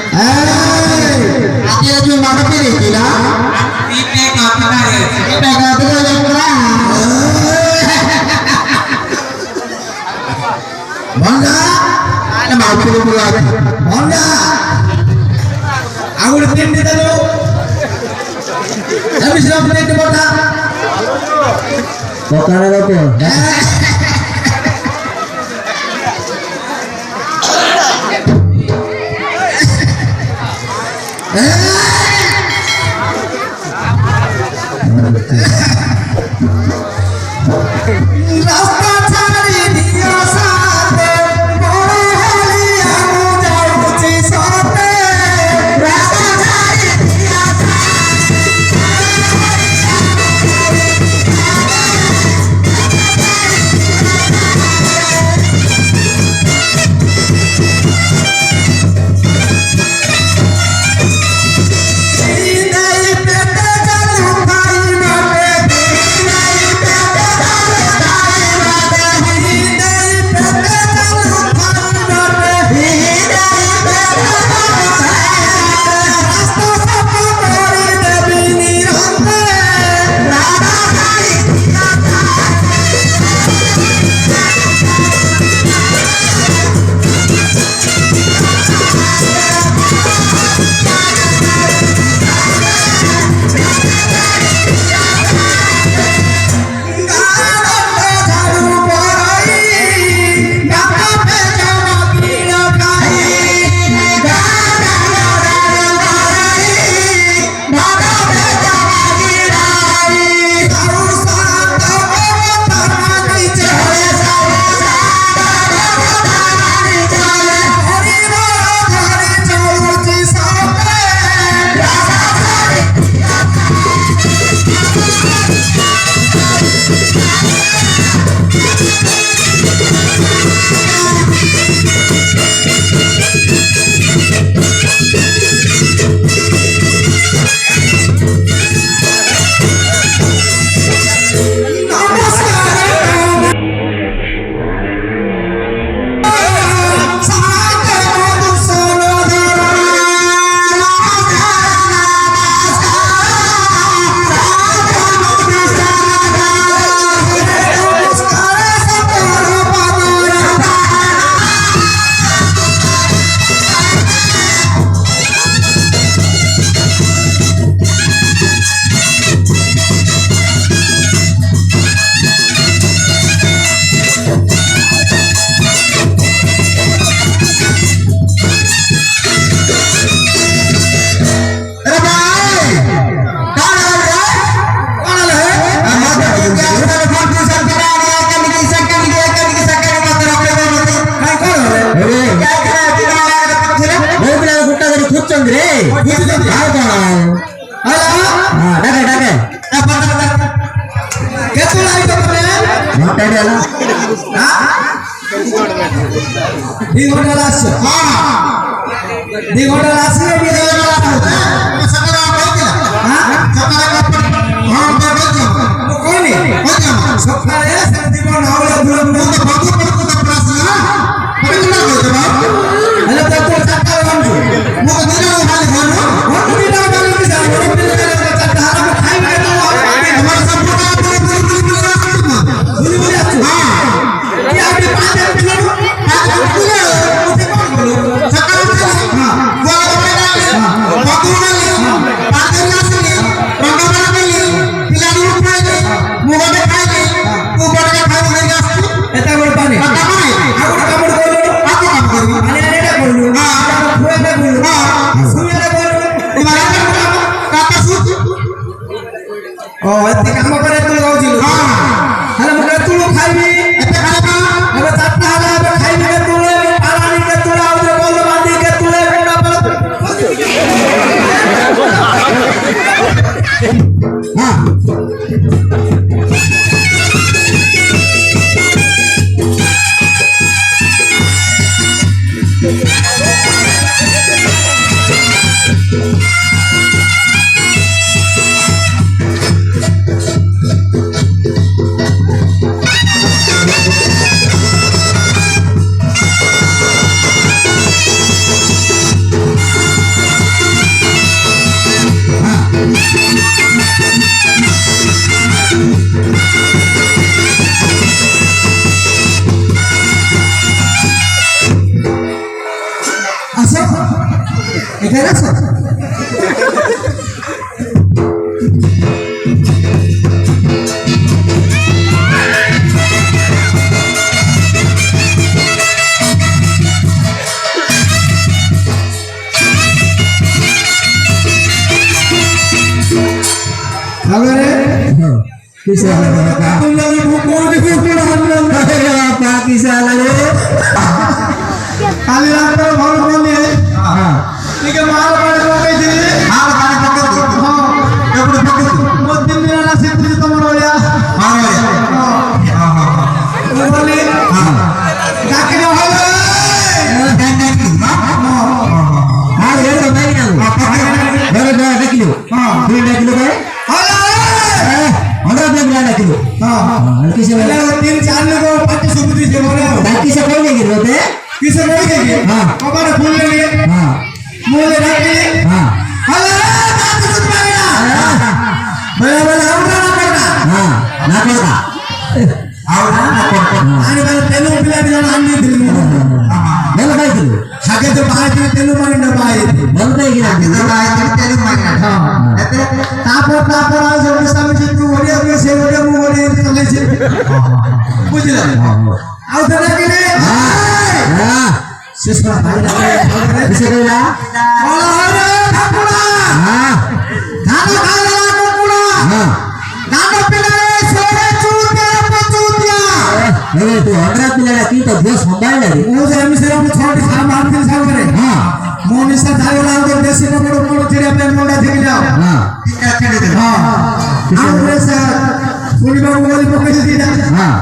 Dia cuma kepilih tidak? Ini kapan ya? Kita kata yang keras. Bangga, ada mau pilih lagi. Bangga, aku udah tim di telu. Habis sudah tim di kota. Kota apa tu? Rasta cari dia sate, boleh heli aku jauh cisate. Rasta cari dia di hotel Asia. Di hotel Asia di dalam apa? Sekarang apa itu? Sekarang apa? Ini. Sekarang ya di mana awal bulan bulan bagus kita perasaan. Tapi kenapa itu, Bang? Ada betul cakap langsung. Mau tidak hal baru? Mau tidak hal bisa. Mau tidak cakap hal baru. Hai kita tahu. Hamaरा संपूर्ण बुरी बुरी अच्छी. ये आपने पांच minute Oh, itu kamu pada tuh kau jilu. Kalau muda tuh kami, itu apa? Kalau tak ada apa kami ke tuh, alani ke tuh, udah kalau mandi ke tuh, udah apa? আসো এখানে আসো Agora kisah lagi buku kisah lagi kali lagi baru kami tiga malam pada pakai sini malam pada pakai tu yang boleh pakai tu buat tim ni nasi tu tomor ya boleh kaki dah halo dan hari tu baik aku baru dah kilo dua kilo baik हमरा पे मिला kilo हां किसे वाला 3-4 लोग पट्टी सुबुदी से बोले बाकी से कोई नहीं गिर होते किसे नहीं गिर हां कबाड़ फूल ले हां मोले रखे हां हेलो बात सुन पाएगा बड़ा बड़ा हमरा ना करना हां ना करना आवड़ा ना करना आने वाले तेलू पिला दिला आने दिल बोल भाई दिल आगे तो बाहर के तेलू मारे ना भाई बोल भाई गिरा तो बाहर के तेलू मारे हां तापर आज हम सामने जितु ओडिया के से ओडिया मु ओडिया चले छे बुझला आउ तो देखिले हां सिस्टर भाई ना किसे कहला बोला रे ठाकुरा हां खाना खाला ठाकुरा हां दाना पिला रे सोरे चूतिया पचूतिया अरे तू हमरा पिला की तो देश संभाल ले वो जे हम से छोटी सामान के साथ करे हां मोनी से धावला उधर देश में बड़ो चिड़िया पे मोड़ा दिख जाओ हां टीका छेड़ दे हां हमरे से पूरी बाबू बोली पकड़ दी जा हां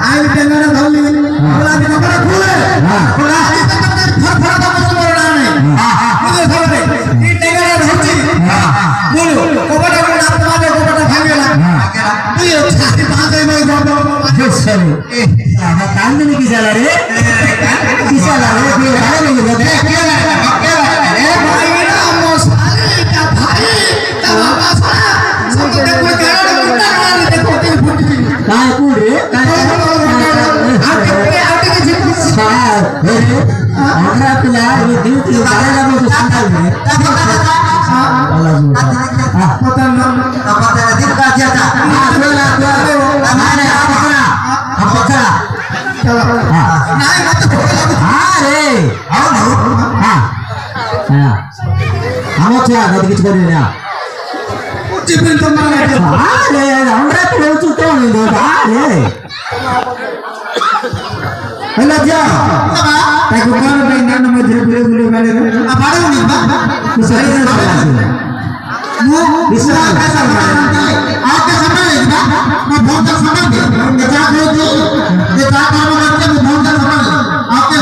आई टेंगरा धौली बोला कि कपड़ा खोले हां बोला फर फर का कुछ बोलना नहीं हां मुझे खबर है ये टेंगरा धौली हां बोलो कपड़ा को नाप मारे कपड़ा भागेला हां ये छाती बांधे में गो चलो ए कान में की जाला रे की जाला रे ये भाई नहीं बोलते क्या रे भाई ना मसाले का भाई का बाबा सारा सब देखो केड़ा कुत्ता मार देखो ते फुटी काय कुरे आटे के जिप सार रे हमरा पिला ये ड्यूटी वाले लोग को संभाल में पता ना पता दिन का जाता हमारे आप पकड़ा नहीं मत हां रे हां हां हम क्या गति किछ करे ना टिफिन तो मारे हां रे हमरा तो हो चुका नहीं दो रे हेलो जा ताको कोन पे नन में धीरे धीरे वाले आ बाड़ो नहीं बा तो सही है वो विश्वास का समय आपके समय है ना मैं बहुत समय दे जा दो ये का काम करते मैं बहुत समय आपके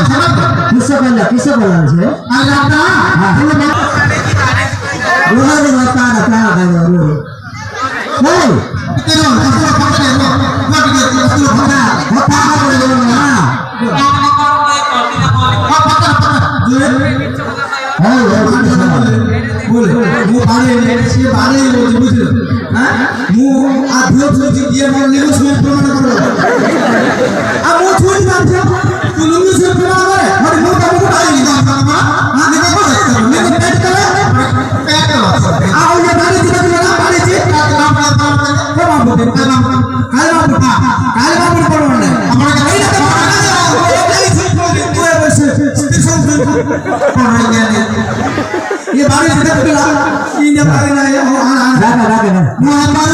समय किसे बोला छे आ जाता हां वो नहीं होता ना क्या कर रहे हो नहीं तेरा कसला पकड़ ले मत के कसला होता होता कर लो ना बोले वो बारे से बारे बुझ हां मु आधो जो दिए बोलने उसमें प्रमाण करो अब वो छोड़ बात है तू लोग से प्रमाण करे और वो का वो आई नहीं हां नहीं को नहीं पेट करे आओ ये बारे की ना बारे जी काम बोलते काल बाबू पड़ोने हमरा के नहीं ये बारे से पिला इन बारे ना ये रागा ना मुहम्मद